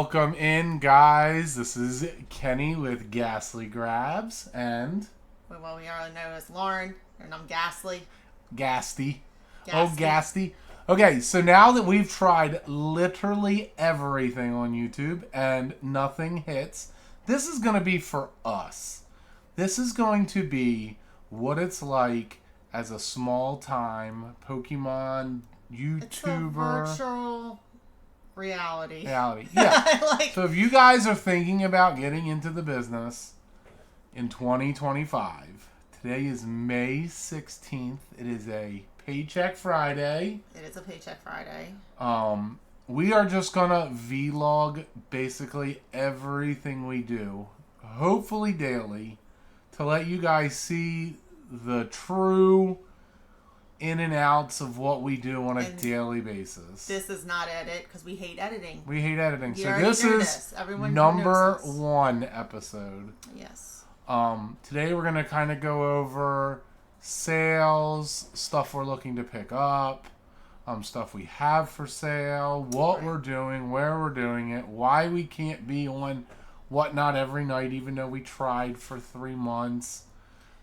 Welcome in, guys. This is Kenny with GastlyGrabs and Well, we are known as Lauren, and I'm Gasly. Gasty. Gasty. Oh, Gasty. Okay, so now that we've tried literally everything on YouTube and nothing hits, this is going to be for us. This is going to be what it's like as a small-time Pokémon YouTuber. It's a virtual reality. Yeah. So if you guys are thinking about getting into the business in 2025, today is May 16th. It is a Paycheck Friday. It is a Paycheck Friday. We are just gonna vlog basically everything we do, hopefully daily, to let you guys see the true in and outs of what we do on a daily basis. This is not edit because we hate editing. We hate editing. You so this is number 1 episode. Yes. Today we're gonna kind of go over sales, stuff we're looking to pick up, stuff we have for sale, what we're doing, where we're doing it, why we can't be on Whatnot every night, even though we tried for 3 months.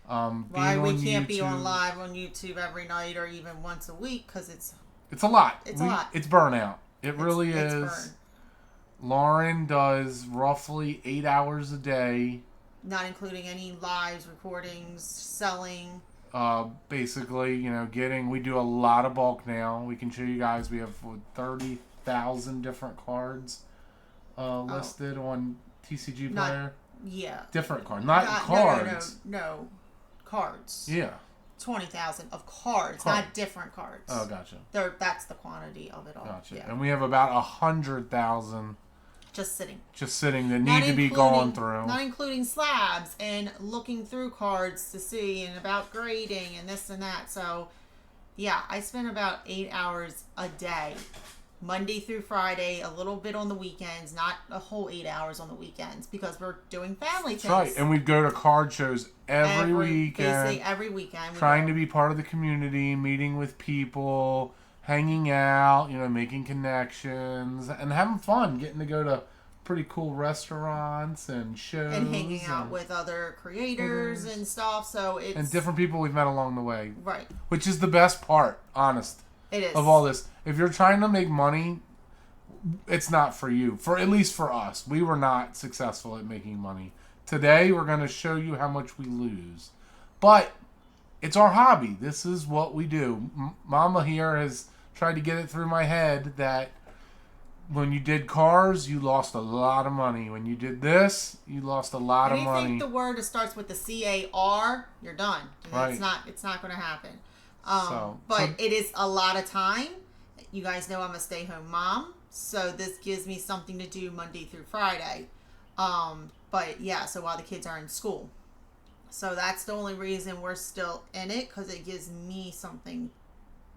Why we can't be on live on YouTube every night or even once a week because it's a lot. It's a lot. It's burnout. It really is. Lauren does roughly 8 hours a day. Not including any lives, recordings, selling. Basically, we do a lot of bulk now. We can show you guys. We have 30,000 different cards listed on TCG Player. Yeah. Different cards, not cards. No. Cards. Yeah. 20,000 of cards, not different cards. Oh, gotcha. That's the quantity of it all. Gotcha. Yeah. And we have about 100,000 just sitting that need to be gone through. Not including slabs and looking through cards to see and about grading and this and that. So, yeah, I spend about 8 hours a day. Monday through Friday, a little bit on the weekends, not a whole 8 hours on the weekends because we're doing family things. That's right, and we go to card shows every weekend. Basically every weekend. Trying to be part of the community, meeting with people, hanging out, making connections, and having fun, getting to go to pretty cool restaurants and shows. And hanging out with other creators and stuff, so it's... And different people we've met along the way. Right. Which is the best part, honest. It is. Of all this. If you're trying to make money, it's not for you. At least for us. We were not successful at making money. Today, we're going to show you how much we lose. But it's our hobby. This is what we do. Mama here has tried to get it through my head that when you did cars, you lost a lot of money. When you did this, you lost a lot of money. Anything the word that starts with the C-A-R, you're done. Right. It's not going to happen. But it is a lot of time. You guys know I'm a stay-home mom, so this gives me something to do Monday through Friday. But yeah, so while the kids are in school. So that's the only reason we're still in it, because it gives me something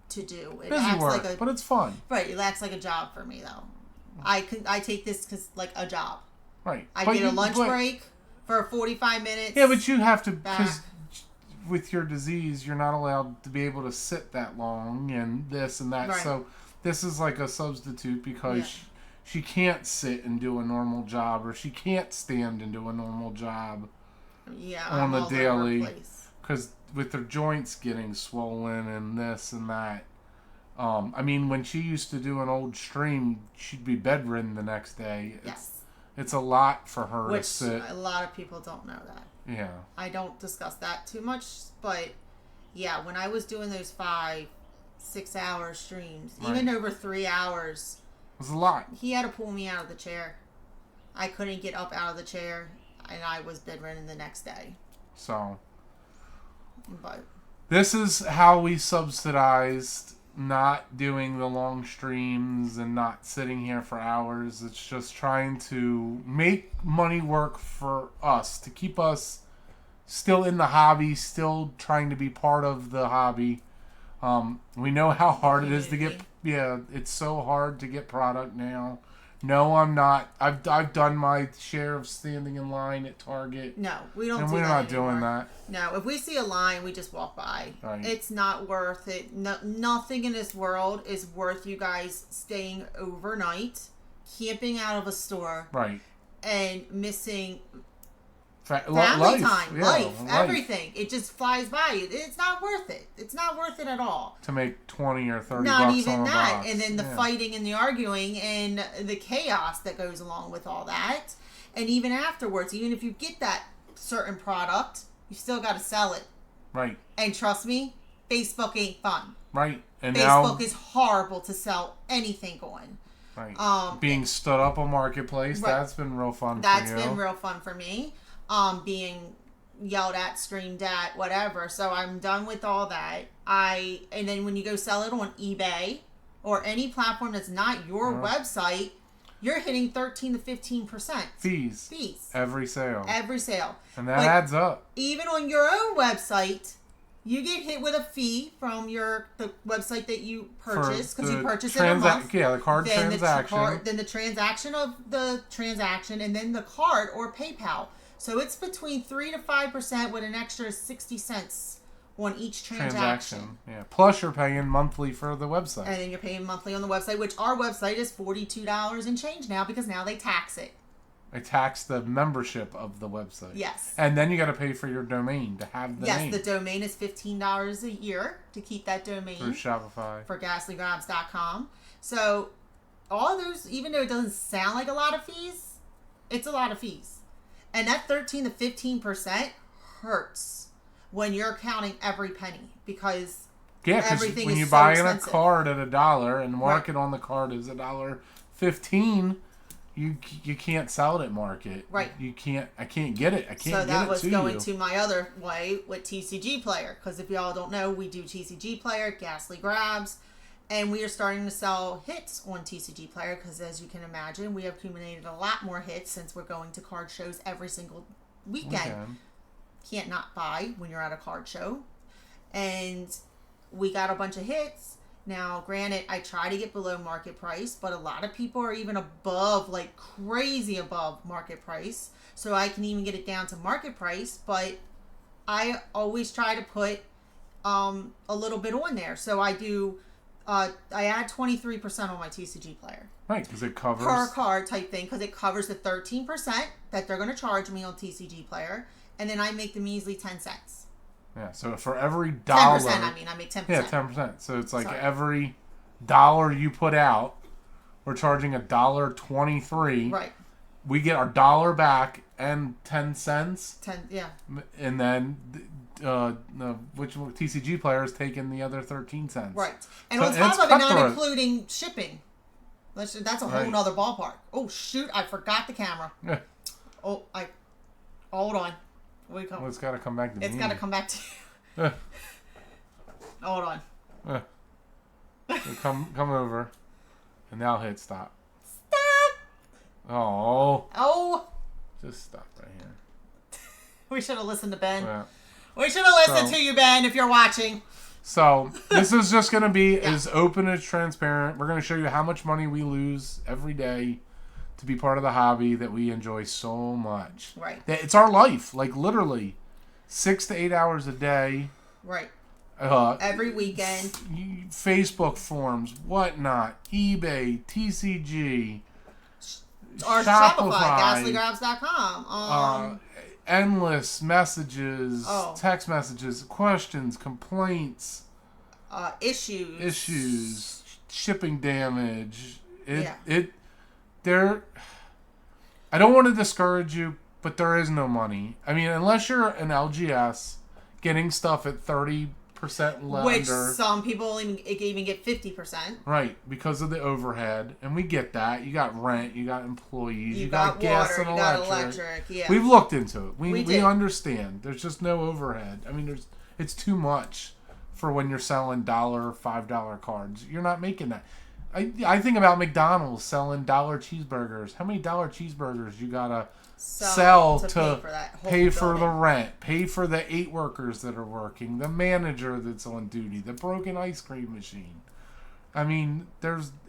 to do. It busy acts work, like but it's fun. Right, it acts like a job for me, though. I take this like a job. Right. I get a lunch break for 45 minutes. Yeah, but you have to, because with your disease, you're not allowed to be able to sit that long and this and that. Right. So this is like a substitute because she can't sit and do a normal job, or she can't stand and do a normal job on the daily. Because with her joints getting swollen and this and that. When she used to do an old stream, she'd be bedridden the next day. It's a lot for her to sit. A lot of people don't know that. Yeah. I don't discuss that too much, but yeah, when I was doing those 5-6 hour streams, even over 3 hours, it was a lot. He had to pull me out of the chair. I couldn't get up out of the chair, and I was bedridden the next day. So, but this is how we subsidized not doing the long streams and not sitting here for hours. It's just trying to make money work for us, to keep us still in the hobby, still trying to be part of the hobby. We know how hard it is to get, it's so hard to get product now. No, I'm not. I've done my share of standing in line at Target. No, we don't. And we're not doing that. No, if we see a line, we just walk by. Right. It's not worth it. No, nothing in this world is worth you guys staying overnight, camping out of a store. Right. And missing family life. time, Yeah, life, everything. It just flies by. It's not worth it. It's not worth it at all. To make 20 or 30 not bucks even on a that. box. And then the fighting and the arguing and the chaos that goes along with all that. And even afterwards, even if you get that certain product, you still got to sell it. Right. And trust me, Facebook ain't fun. Right. And Facebook is horrible to sell anything on. Right. Being stood up on Marketplace, right. That's been real fun for you. That's been real fun for me. Being yelled at, screamed at, whatever. So I'm done with all that. And then when you go sell it on eBay or any platform that's not your website, you're hitting 13 to 15% fees. Every sale. And that adds up. Even on your own website, you get hit with a fee from the website that you purchased because you purchased it a month. Yeah, the card transaction. Then the transaction of the transaction, and then the card or PayPal. So it's between 3 to 5% with an extra 60 cents on each transaction. Yeah. Plus you're paying monthly for the website. And then you're paying monthly on the website, which our website is $42 and change now because now they tax it. They tax the membership of the website. Yes. And then you got to pay for your domain to have the name. Yes, the domain is $15 a year to keep that domain. Through Shopify. For GastlyGrabs.com. So all those, even though it doesn't sound like a lot of fees, it's a lot of fees. And that 13 to 15% hurts when you're counting every penny because everything when is you so buy in expensive. A card at $1 and the market on the card is $1.15, you can't sell it at market. Right. I can't get it. I can't get it to you. So that was going to my other way with TCG Player because if y'all don't know, we do TCG Player, GastlyGrabs, and we are starting to sell hits on TCG Player because as you can imagine, we have accumulated a lot more hits since we're going to card shows every single weekend. Can't not buy when you're at a card show. And we got a bunch of hits. Now, granted, I try to get below market price, but a lot of people are even above, like crazy above market price. So I can even get it down to market price, but I always try to put a little bit on there. So I do, I add 23% on my TCG Player. Right, because it covers... Per card type thing, because it covers the 13% that they're going to charge me on TCG Player. And then I make the measly 10 cents. Yeah, so for every dollar... 10%, I make 10%. Yeah, 10%. So it's like every dollar you put out, we're charging $1.23. Right. We get our dollar back and 10 cents. Yeah. And then which TCG Player is taking the other 13 cents. Right. And so on top of it, not including shipping. That's a whole nother ballpark. Oh, shoot, I forgot the camera. Yeah. Hold on. Well, it's got to come back to me. It's got to come back to you. Hold on. So come over. And now hit stop. Stop! Oh. Just stop right here. We should have listened to Ben. Yeah. We should have listened to you, Ben, if you're watching. So, this is just going to be as open as transparent. We're going to show you how much money we lose every day to be part of the hobby that we enjoy so much. Right. It's our life. Like, literally, 6 to 8 hours a day. Right. Every weekend. Facebook forums, whatnot, eBay, TCG, or Shopify, GastlyGrabs.com. Endless messages, text messages, questions, complaints, issues, shipping damage. I don't want to discourage you, but there is no money. I mean, unless you're an LGS getting stuff at 30% lender. Which some people even get 50%. Right, because of the overhead. And we get that. You got rent, you got employees, you got gas water, and electric. Yeah. We've looked into it. We understand. There's just no overhead. I mean, it's too much for when you're selling $1, $5 cards. You're not making that. I think about McDonald's selling dollar cheeseburgers. How many dollar cheeseburgers you gotta sell to pay for the rent, pay for the 8 workers that are working, the manager that's on duty, the broken ice cream machine. I mean,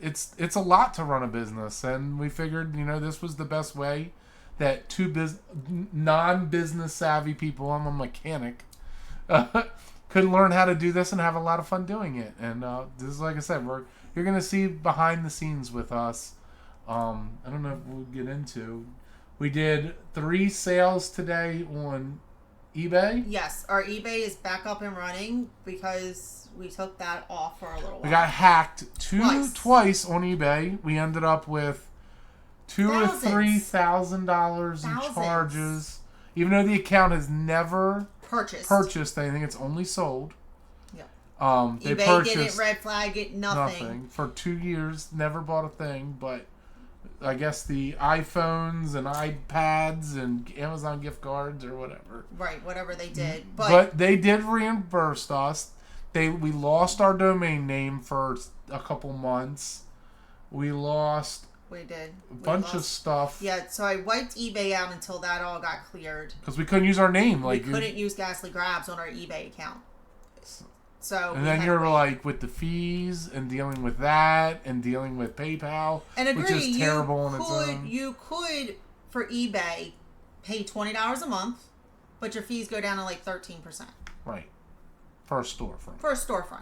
it's a lot to run a business, and we figured this was the best way that two non-business savvy people, I'm a mechanic, could learn how to do this and have a lot of fun doing it. And this is, like I said, you're going to see behind the scenes with us I don't know if we'll get into. We did 3 sales today on eBay. Yes, our eBay is back up and running because we took that off for a little while. We got hacked twice on eBay. We ended up with $2,000 to $3,000 in charges, even though the account has never purchased anything. It's only sold. Yeah. They eBay didn't red flag it. Nothing for 2 years. Never bought a thing, but I guess the iPhones and iPads and Amazon gift cards or whatever. Right, whatever they did. But they did reimburse us. We lost our domain name for a couple months. We lost a bunch of stuff. Yeah, so I wiped eBay out until that all got cleared. Because we couldn't use our name. We couldn't use GastlyGrabs on our eBay account. So and then you're like with the fees and dealing with that and dealing with PayPal, which is terrible on its own. You could, for eBay, pay $20 a month, but your fees go down to like 13%. Right. For a storefront.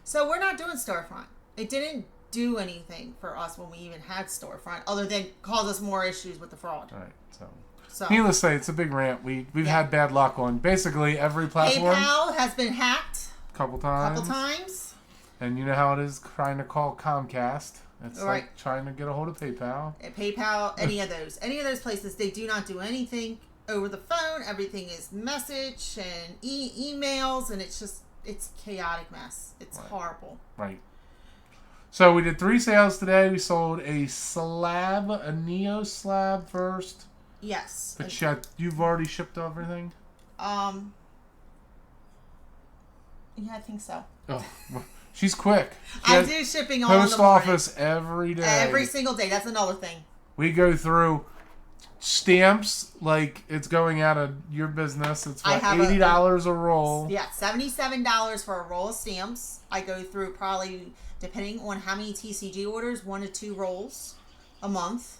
So we're not doing storefront. It didn't do anything for us when we even had storefront, other than cause us more issues with the fraud. Right. So needless to say, it's a big rant. We've had bad luck on basically every platform. PayPal has been hacked. Couple times. And you know how it is trying to call Comcast. It's like trying to get a hold of PayPal. PayPal, any of those places, they do not do anything over the phone. Everything is message and emails, and it's chaotic mess. It's horrible. Right. So we did 3 sales today. We sold a slab, a Neo slab first. Yes. But you've already shipped everything? Yeah, I think so. Oh, she's quick. I do shipping all in the morning. Post office every day. Every single day. That's another thing. We go through stamps like it's going out of your business. It's like $80 a roll. Yeah, $77 for a roll of stamps. I go through probably, depending on how many TCG orders, 1 to 2 rolls a month.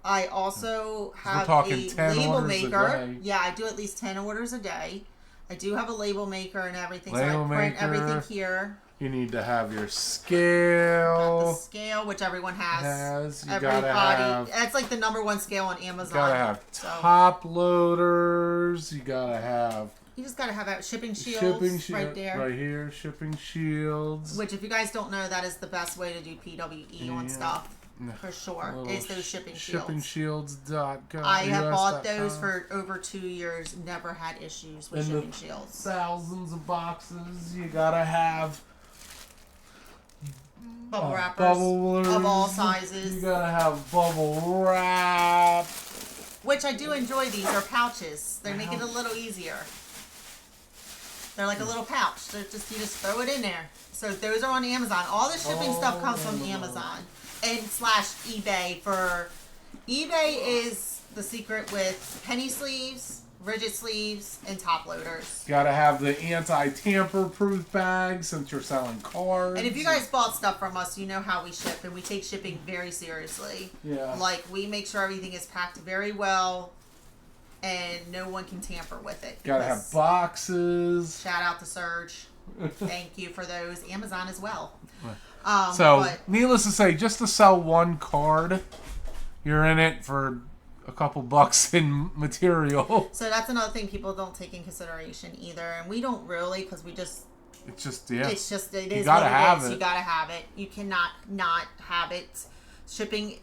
I also have a label maker. Yeah, I do at least 10 orders a day. I do have a label maker and everything, so I print everything here. You need to have your scale. Got the scale, which everyone has. Everybody. That's like the #1 scale on Amazon. You gotta have top loaders. You gotta have. You just gotta have shipping shields right there. Right here, shipping shields. Which, if you guys don't know, that is the best way to do PWE on stuff. For sure. Is those shipping shields. Shippingshields.com. I have bought those for over 2 years. Never had issues with shipping shields. Thousands of boxes. You gotta have bubble wrappers of all sizes. You gotta have bubble wrap. Which I do enjoy. These are pouches. They make it a little easier. They're like a little pouch. You just throw it in there. So those are on Amazon. All the shipping stuff comes from Amazon. And /eBay for eBay is the secret with penny sleeves, rigid sleeves, and top loaders. Gotta have the anti-tamper proof bag since you're selling cards. And if you guys bought stuff from us, you know how we ship, and we take shipping very seriously. Yeah. Like, we make sure everything is packed very well, and no one can tamper with it. Gotta have boxes. Shout out to Surge. Thank you for those. Amazon as well. Needless to say, just to sell 1 card, you're in it for a couple bucks in material. So that's another thing people don't take in consideration either, and we don't really, because it is what it is. You gotta have it. You cannot not have it. Shipping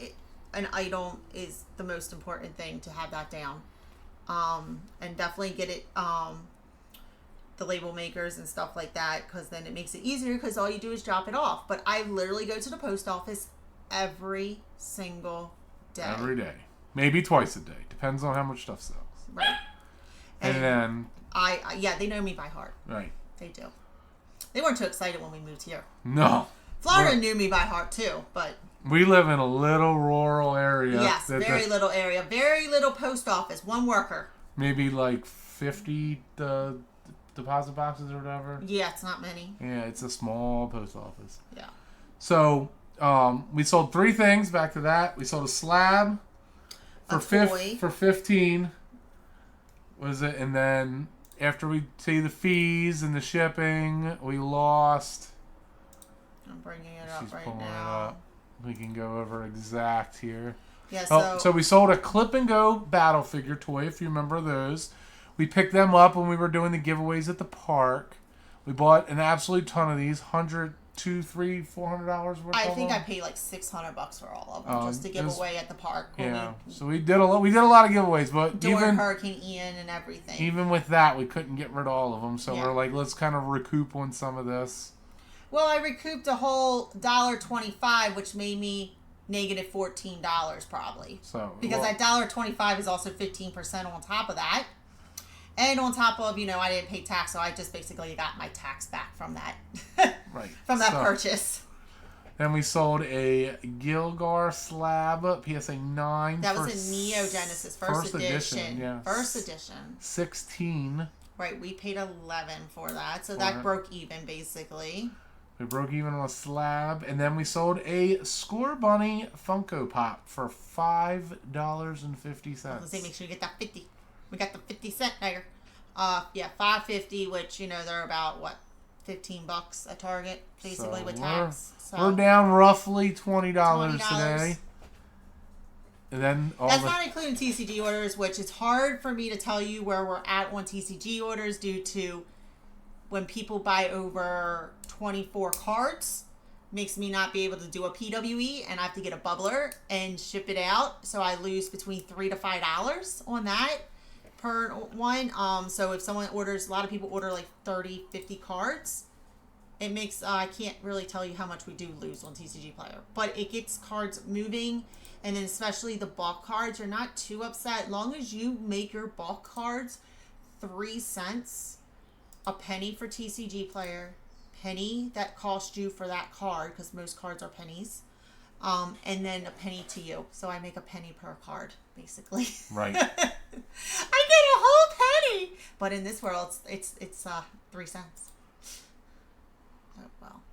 an item is the most important thing, to have that down, and definitely get it. The label makers and stuff like that, because then it makes it easier, because all you do is drop it off. But I literally go to the post office every single day. Every day. Maybe twice a day. Depends on how much stuff sells. Right. And then... they know me by heart. Right. They do. They weren't too excited when we moved here. No. Florida knew me by heart too, but... We live in a little rural area. Yes, very little area. Very little post office. 1 worker. Maybe like 50... deposit boxes or whatever. Yeah, it's not many. Yeah, it's a small post office. Yeah. So, we sold 3 things. Back to that. We sold a slab for $15. What is it? And then after we pay the fees and the shipping, we lost. I'm bringing it up right now. We can go over exact here. Yeah, so we sold a Clip and Go battle figure toy, if you remember those. We picked them up when we were doing the giveaways at the park. We bought an absolute ton of these, $100, $200, $300, $400 worth. I think I paid like $600 for all of them just to give away at the park. Yeah, so we did a lot. We did a lot of giveaways, but during Hurricane Ian and everything. Even with that, we couldn't get rid of all of them. So we're like, let's kind of recoup on some of this. Well, I recouped a whole $1.25, which made me negative $14 probably. So because that $1.25 is also 15% on top of that. And on top of, I didn't pay tax, so I just basically got my tax back from that. Right. From that purchase. Then we sold a Gilgar slab, PSA 9. That was a Neo Genesis first edition. Yeah. First edition. 16. Right, we paid $11 for that, so that broke even basically. We broke even on a slab, and then we sold a Score Bunny Funko Pop for $5.50. Let's say make sure you get that 50. We got the 50-cent there. $5.50, which they're about what, $15 at Target, basically with tax. So we're down roughly $20 today. And then that's not including TCG orders, which is hard for me to tell you where we're at on TCG orders due to when people buy over 24 cards. Makes me not be able to do a PWE, and I have to get a bubbler and ship it out. So I lose between $3 to $5 on that per one. So if someone orders, a lot of people order like 30, 50 cards. It makes, I can't really tell you how much we do lose on TCG Player. But it gets cards moving, and then especially the bulk cards, you're not too upset. As long as you make your bulk cards 3 cents, a penny for TCG Player, penny that cost you for that card, because most cards are pennies, and then a penny to you. So I make a penny per card, basically. Right. I get a whole penny, but in this world, it's 3 cents. Oh,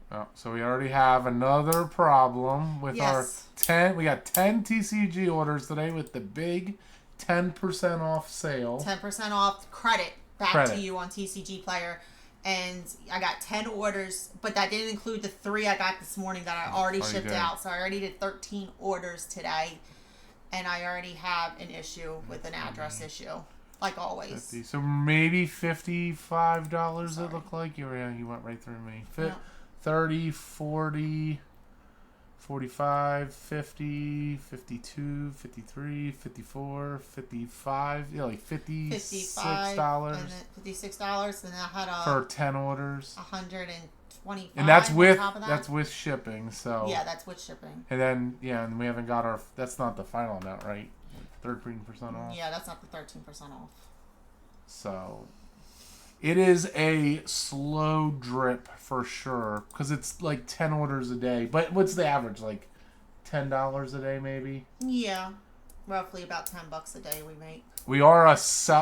well. So we already have another problem with our 10. We got 10 TCG orders today with the big 10% off sale. 10% off credit back to you on TCG Player. And I got 10 orders, but that didn't include the 3 I got this morning that I already shipped out. So I already did 13 orders today. And I already have an issue with an address issue, like always. 50. So maybe $55 it looked like. You went right through me. 30, 40, 45, 50, 52, 53, 54, 55, like $56. $56, and I had for 10 orders. 125. And that's with shipping. So yeah, that's with shipping. And then and we haven't got our. That's not the final amount, right? 13% off. Yeah, that's not the 13% off. So it is a slow drip for sure, because it's like 10 orders a day. But what's the average? Like $10 a day, maybe? Yeah, roughly about $10 a day we make. We are a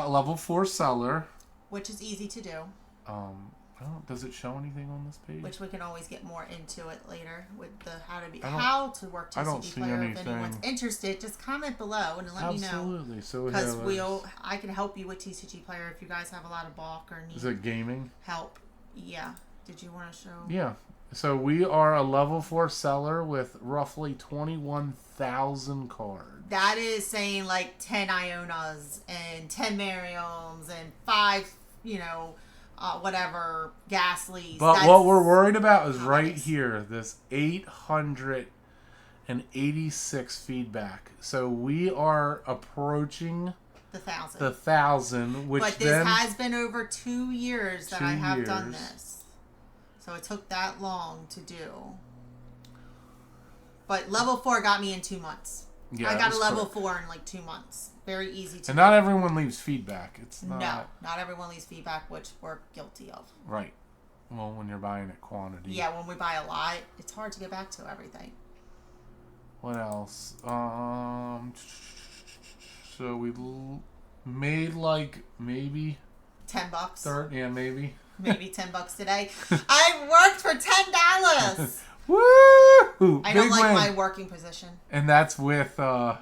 level 4 seller, which is easy to do. Does it show anything on this page? Which we can always get more into it later with the how to work TCG Player. If anyone's interested, just comment below and let me know. Absolutely. So because I can help you with TCG Player if you guys have a lot of bulk or need. Is it gaming? Help. Yeah. Did you want to show? Yeah. So we are a level 4 seller with roughly 21,000 cards. That is saying like 10 Ionas and 10 Miriams and 5, whatever, Gastlys. But what we're worried about is right here, this 886 feedback. So we are approaching the 1,000. The 1,000, which but this has been over 2 years that I have done this. So it took that long to do. But level 4 got me in 2 months. Yeah, I got a level 4 in like 2 months. Very easy to do. And not everyone leaves feedback. It's not. No, not everyone leaves feedback, which we're guilty of. Right. Well, when you're buying at quantity. Yeah, when we buy a lot, it's hard to get back to everything. What else? So we made like maybe $10. Yeah, maybe. Maybe $10 today. I worked for $10. Woo! I don't like my working position. And that's with the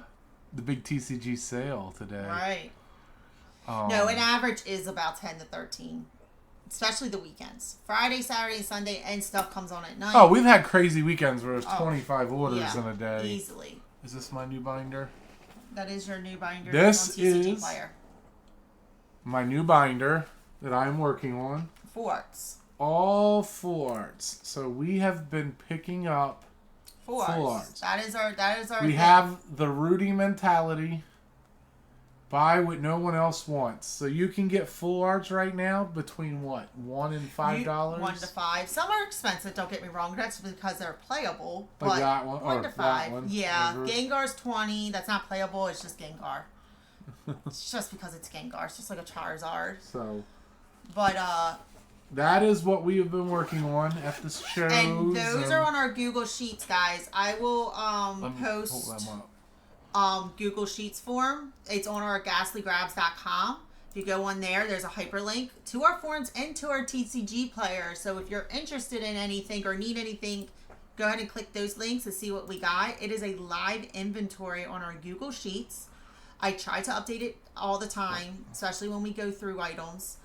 big TCG sale today. Right. No, an average is about 10 to 13 especially the weekends. Friday, Saturday, Sunday, and stuff comes on at night. Oh, we've had crazy weekends where there's 25 orders in a day. Easily. Is this my new binder? That is your new binder. This on TCG is Player. My new binder that I'm working on. Full arts. All full arts. So we have been picking up full arts. That is our We thing. have the Rudy mentality. Buy what no one else wants. So you can get full arts right now between what? $1 and $5? $1 to $5. Some are expensive, don't get me wrong. That's because they're playable. But like that one, $1 to $5. One, yeah. whatever. Gengar's $20. That's not playable, it's just Gengar. It's just because it's Gengar. It's just like a Charizard. So But that is what we have been working on at the shows. And those are on our Google Sheets, guys. I will post Hold them up. Google Sheets form. It's on our GastlyGrabs.com. If you go on there, there's a hyperlink to our forms and to our TCG player. So if you're interested in anything or need anything, go ahead and click those links to see what we got. It is a live inventory on our Google Sheets. I try to update it all the time, especially when we go through items.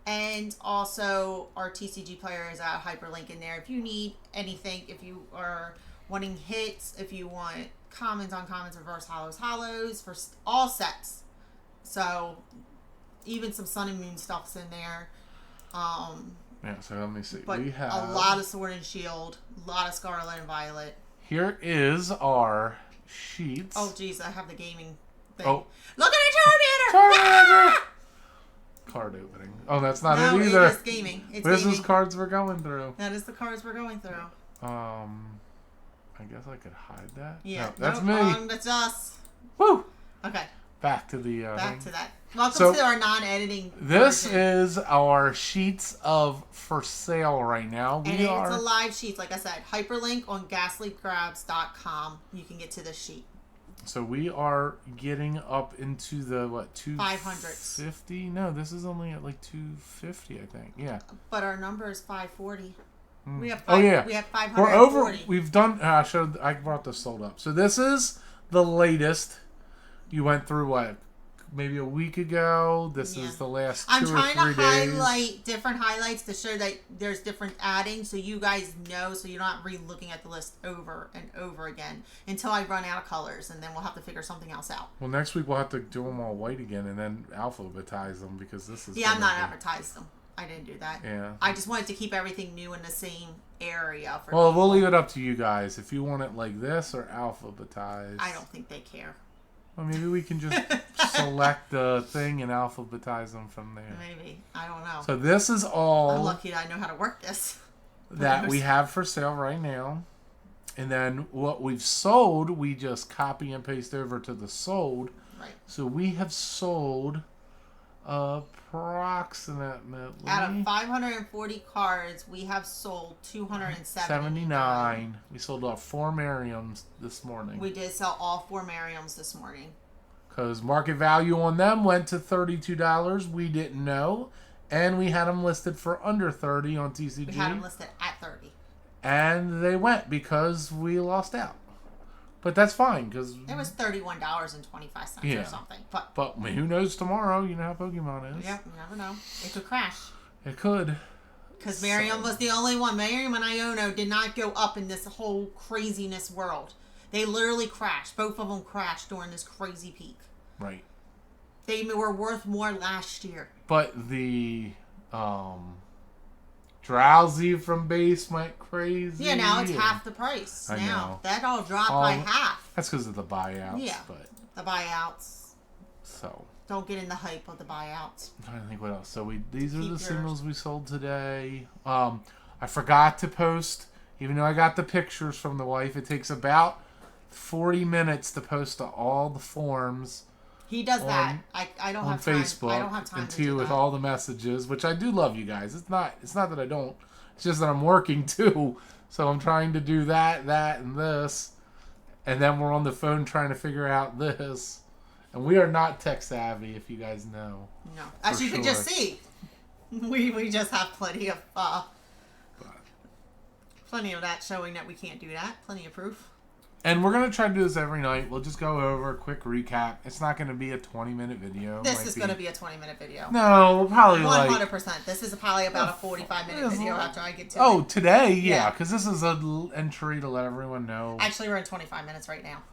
And also our TCG player is a hyperlink in there. If you need anything, if you are wanting hits, if you want commons, uncommons, reverse hollows for all sets. So even some Sun and Moon stuff's in there. Yeah, so let me see. But we have a lot of Sword and Shield, a lot of Scarlet and Violet. Here is our sheets. Oh geez, I have the gaming thing. Oh. Look at Charmander! Charmander! Card opening. Oh, that's not it either. It's gaming. It's this gaming. is cards we're going through. That is the cards we're going through. I guess I could hide that. Yeah, no, that's nope, me. Wrong, that's us. Woo! Okay. Back to the. Back to that. Welcome to our non-editing. This version. is our sheets of for sale right now. And it's a live sheet, like I said. Hyperlink on GastlyGrabs.com. You can get to this sheet. So we are getting up into the what 550? No, this is only at like 250, I think. Yeah. But our number is 540. We have We have 540. We're over. We've done. I brought this sold up. So this is the latest. You went through what? Maybe a week ago. This is the last 2 or 3 days. I'm trying to highlight different highlights to show that there's different adding, so you guys know, so you're not re-looking at the list over and over again until I run out of colors, and then we'll have to figure something else out. Well, next week we'll have to do them all white again, and then alphabetize them because this is. Yeah, I'm not advertising them. I didn't do that. Yeah. I just wanted to keep everything new in the same area. Well, we'll leave it up to you guys if you want it like this or alphabetized. I don't think they care. Well, maybe we can just select the thing and alphabetize them from there. Maybe. I don't know. So this is all I'm lucky that I know how to work this. that we have for sale right now. And then what we've sold, we just copy and paste over to the sold. Right. So we have sold approximately... Out of 540 cards, we have sold 279. We sold off 4 Merriams this morning. We did sell all 4 Merriams this morning. Because market value on them went to $32. We didn't know. And we had them listed for under $30 on TCG. We had them listed at 30. And they went because we lost out. But that's fine because it was $31.25 or something. But who knows tomorrow? You know how Pokemon is. Yep, you never know. It could crash. It could. Because Merriam was the only one. Merriam and Iono did not go up in this whole craziness world. They literally crashed. Both of them crashed during this crazy peak. Right. They were worth more last year. But the Drowsy from base went crazy. Yeah, now it's half the price. I know. That all dropped by half. That's because of the buyouts. Yeah, but the buyouts. So. Don't get in the hype of the buyouts. I'm trying to think what else. So these are the singles we sold today. I forgot to post, even though I got the pictures from the wife. It takes about 40 minutes to post to all the forms. He does that. I don't have time. On Facebook, I don't have time and to do with that. all the messages, which I do love you guys. It's not that I don't. It's just that I'm working too. So I'm trying to do that, and this, and then we're on the phone trying to figure out this. And we are not tech savvy, if you guys know. No, as you can just see, we just have plenty of that showing that we can't do that. Plenty of proof. And we're going to try to do this every night. We'll just go over a quick recap. It's not going to be a 20-minute video. This is going to be a 20-minute video. No, probably 100%. This is probably about a 45-minute video after I get to it. Today? Yeah, because this is an entry to let everyone know. Actually, we're in 25 minutes right now.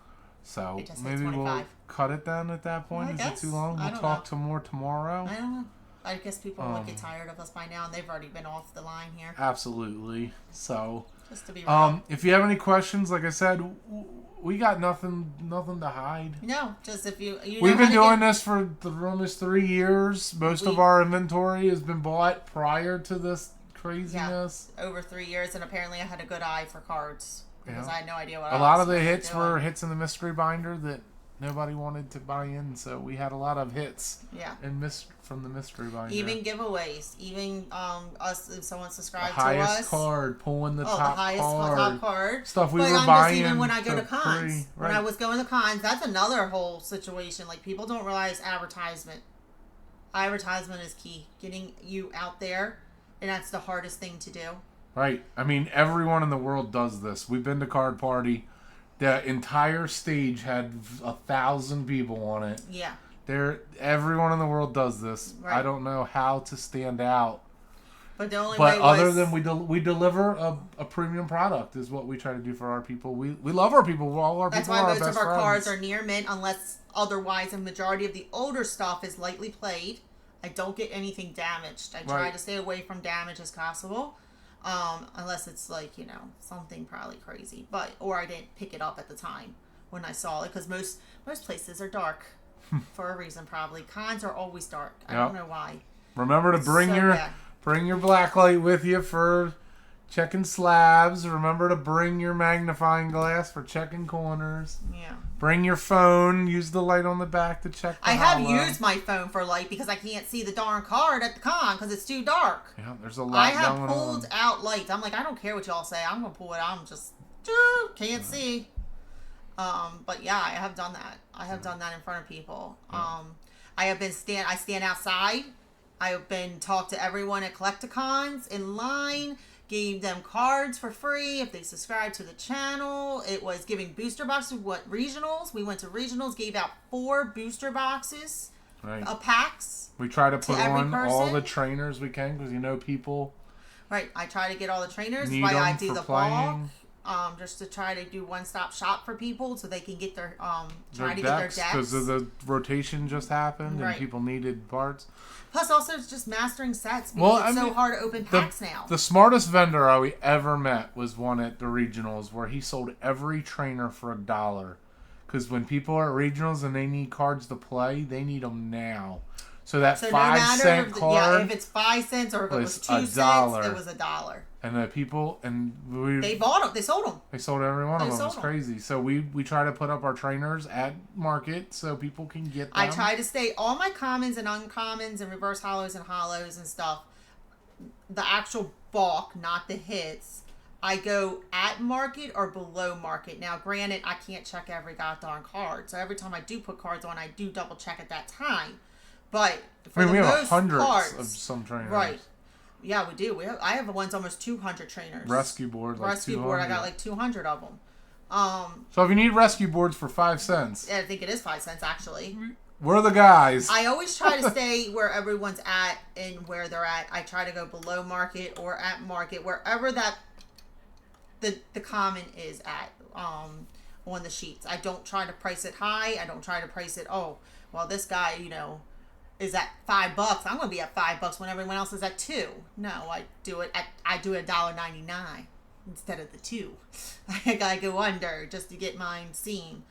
So maybe we'll cut it then at that point. Is it too long? We'll talk more tomorrow. I don't know. I guess people will get tired of us by now, and they've already been off the line here. Absolutely. So, just to be real. If you have any questions, like I said, we got nothing to hide. No, just if you we've been doing this for almost 3 years. Most of our inventory has been bought prior to this craziness. Yeah, over 3 years, and apparently I had a good eye for cards. Because I had no idea what a lot of the hits were hits in the mystery binder that nobody wanted to buy in, so we had a lot of hits from the mystery binder. Even giveaways, even us, if someone subscribed to us. The highest card, pulling the top card. Stuff we were buying. Even when I go to cons. When I was going to cons, that's another whole situation. Like, people don't realize advertisement. Advertisement is key. Getting you out there, and that's the hardest thing to do. Right. I mean, everyone in the world does this. We've been to Card Party. The entire stage had 1,000 people on it. Yeah. Everyone in the world does this. Right. I don't know how to stand out. But the only way other than we deliver a premium product is what we try to do for our people. We love our people. All our people are our best friends. That's why most of our cards are near mint, unless otherwise a majority of the older stuff is lightly played. I don't get anything damaged. I try to stay away from damage as possible. Unless it's like, something probably crazy, or I didn't pick it up at the time when I saw it, because most places are dark for a reason. Probably cons are always dark. I don't know why. Remember to bring your black light with you for checking slabs. Remember to bring your magnifying glass for checking corners. Yeah. Bring your phone. Use the light on the back to check the have used my phone for light because I can't see the darn card at the con because it's too dark. Yeah, there's a lot going on. I have pulled out lights. I'm like, I don't care what y'all say. I'm going to pull it out. I'm just, can't see. But yeah, I have done that. I have done that in front of people. I have been I stand outside. I have been talk to everyone at Collecticons in line. Gave them cards for free if they subscribe to the channel. It was giving booster boxes. Regionals? We went to regionals, gave out 4 booster boxes, packs. We try to put on all the trainers we can because people. Right, I try to get all the trainers. Why I do the blog, just to try to do one-stop shop for people so they can get their get their decks because of the rotation just happened and people needed parts. Plus, also, it's just mastering sets because it's so hard to open packs now. The smartest vendor I ever met was one at the regionals where he sold every trainer for $1. Because when people are at regionals and they need cards to play, they need them now. So that 5-cent card, if it's 5 cents or if it was 2 cents, it was $1. And the people they bought them. They sold them. They sold every one of them. It's crazy. So we try to put up our trainers at market so people can get them. I try to stay all my commons and uncommons and reverse hollows and hollows and stuff. The actual bulk, not the hits. I go at market or below market. Now, granted, I can't check every goddamn card. So every time I do put cards on, I do double check at that time. But for we have hundreds of some trainers. Right. Yeah, we do. I have ones almost 200 trainers. Rescue board, rescue board. I got like 200 of them. So if you need rescue boards for 5 cents, I think it is 5 cents actually. We're the guys. I always try to stay where everyone's at and where they're at. I try to go below market or at market, wherever that the common is at on the sheets. I don't try to price it high. I don't try to price it. Oh, well, this guy, is at $5. I'm going to be at $5 when everyone else is at $2. No, I do it $1.99 instead of the $2. I gotta go under just to get mine seen.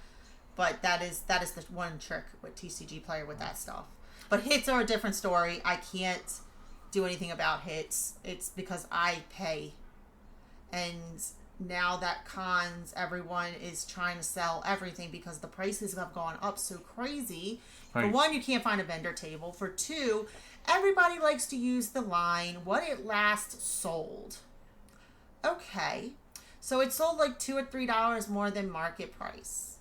But that is the one trick with TCG Player with that stuff. But hits are a different story. I can't do anything about hits. It's because I pay. And now that cons, everyone is trying to sell everything because the prices have gone up so crazy. Right. For one, you can't find a vendor table. For two, everybody likes to use the line, what it last sold. Okay, so it sold like $2 or $3 more than market price.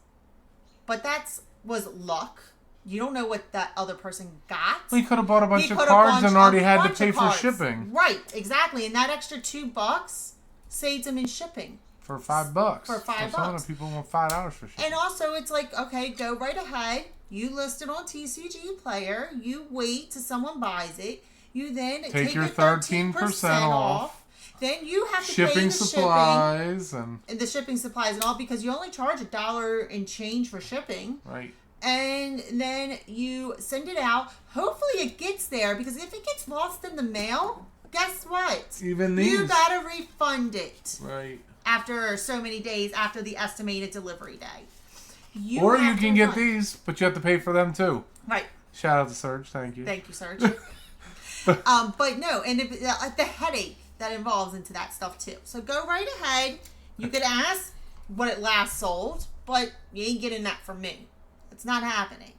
But was luck. You don't know what that other person got. He could have bought a bunch of cards and already had to pay for shipping. Right, exactly. And that extra $2 saved him in shipping. For $5. For $5. Some of the people want $5 for shipping. And also, it's like, okay, go right ahead. You list it on TCG Player. You wait till someone buys it. You then take your 13% off. Then you have to pay the supplies shipping and the shipping supplies and all, because you only charge $1 and change for shipping. Right. And then you send it out. Hopefully it gets there, because if it gets lost in the mail, guess what? Even these. You gotta refund it. Right. After so many days after the estimated delivery day. Or you can get these, but you have to pay for them too. Right. Shout out to Serge. Thank you. Thank you, Serge. But no, and the headache that involves into that stuff too. So go right ahead. You could ask what it last sold, but you ain't getting that from me. It's not happening.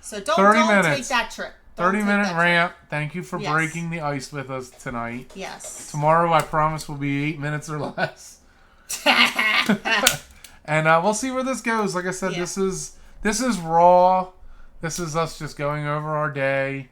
So don't take that trip. 30-minute rant. Thank you for breaking the ice with us tonight. Yes. Tomorrow, I promise, will be 8 minutes or less. And we'll see where this goes. Like I said, this is raw. This is us just going over our day.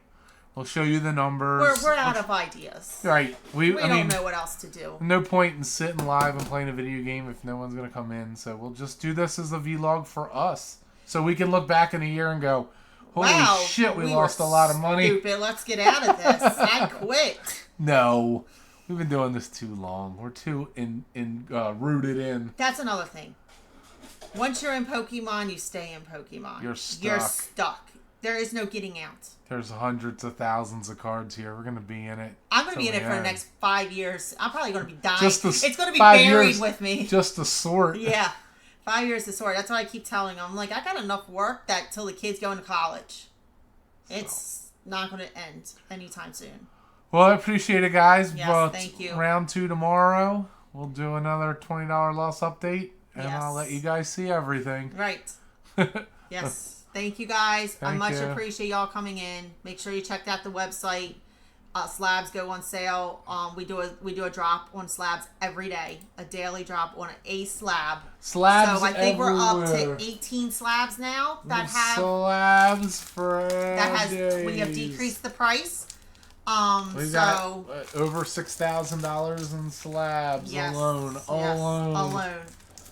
We'll show you the numbers. We're out of ideas. Right. We don't know what else to do. No point in sitting live and playing a video game if no one's going to come in. So we'll just do this as a vlog for us. So we can look back in a year and go, holy shit, we lost a lot of money. Stupid. Let's get out of this. I quit. No. We've been doing this too long. We're too rooted in. That's another thing. Once you're in Pokemon, you stay in Pokemon. You're stuck. You're stuck. There is no getting out. There's hundreds of thousands of cards here. We're going to be in it. I'm going to be in it for the next 5 years. I'm probably going to be dying. It's going to be buried years, with me. Just to sort. Yeah. 5 years to sort. That's what I keep telling them. I'm like, I got enough work that till the kids go into college. It's not going to end anytime soon. Well, I appreciate it, guys. Yes, thank you. Round 2 tomorrow. We'll do another $20 loss update. And I'll let you guys see everything. Right. Yes. Thank you, guys. I much appreciate y'all coming in. Make sure you check out the website. Slabs go on sale. We do a drop on slabs every day. A daily drop on a slab. Slabs. So I think we're up to 18 slabs now that have slabs for we have decreased the price. We got over $6,000 in slabs alone. Alone.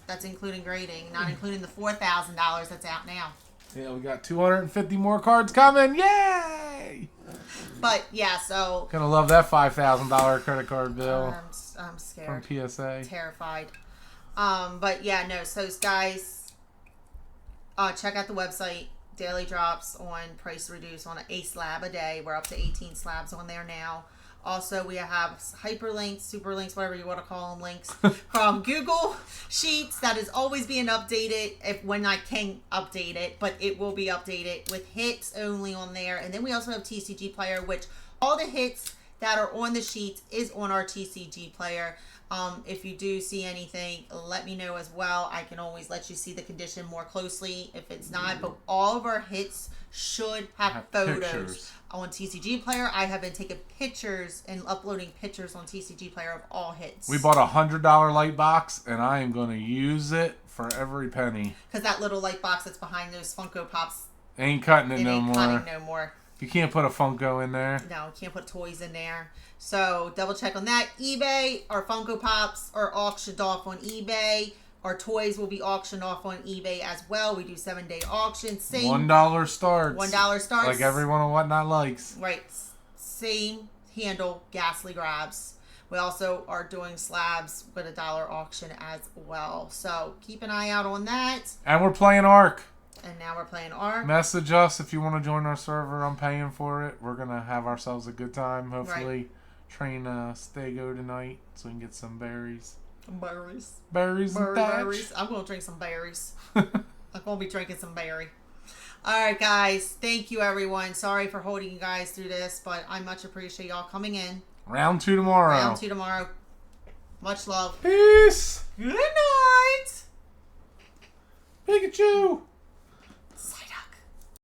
That's including grading, not including the $4,000 that's out now. Yeah, we got 250 more cards coming. Yay! But yeah, so gonna love that $5,000 credit card bill. I'm scared. From PSA. Terrified. But yeah, no. So guys, check out the website. Daily drops on price reduced on a slab a day. We're up to 18 slabs on there now. Also, we have hyperlinks, super links, whatever you want to call them, links from Google Sheets that is always being updated when I can update it, but it will be updated with hits only on there. And then we also have TCG Player, which all the hits that are on the sheets is on our TCG Player. If you do see anything, let me know as well. I can always let you see the condition more closely if it's not, but all of our hits should have photos. Pictures. On TCG Player, I have been taking pictures and uploading pictures on TCG Player of all hits. We bought a $100 light box, and I am going to use it for every penny. Because that little light box that's behind those Funko Pops ain't cutting it no more. Cutting no more. You can't put a Funko in there. No, you can't put toys in there. So double check on that. eBay, our Funko Pops are auctioned off on eBay. Our toys will be auctioned off on eBay as well. We do 7-day auctions. Same $1 starts. $1 starts. Like everyone on Whatnot likes. Right. Same handle, GastlyGrabs. We also are doing slabs with $1 auction as well. So keep an eye out on that. And we're playing Ark. And now we're playing Ark. Message us if you want to join our server. I'm paying for it. We're going to have ourselves a good time. Hopefully train Stego tonight so we can get some berries. Berries. I'm going to drink some berries. I'm going to be drinking some berry. All right, guys. Thank you, everyone. Sorry for holding you guys through this, but I much appreciate y'all coming in. Round 2 tomorrow. Much love. Peace. Good night. Pikachu.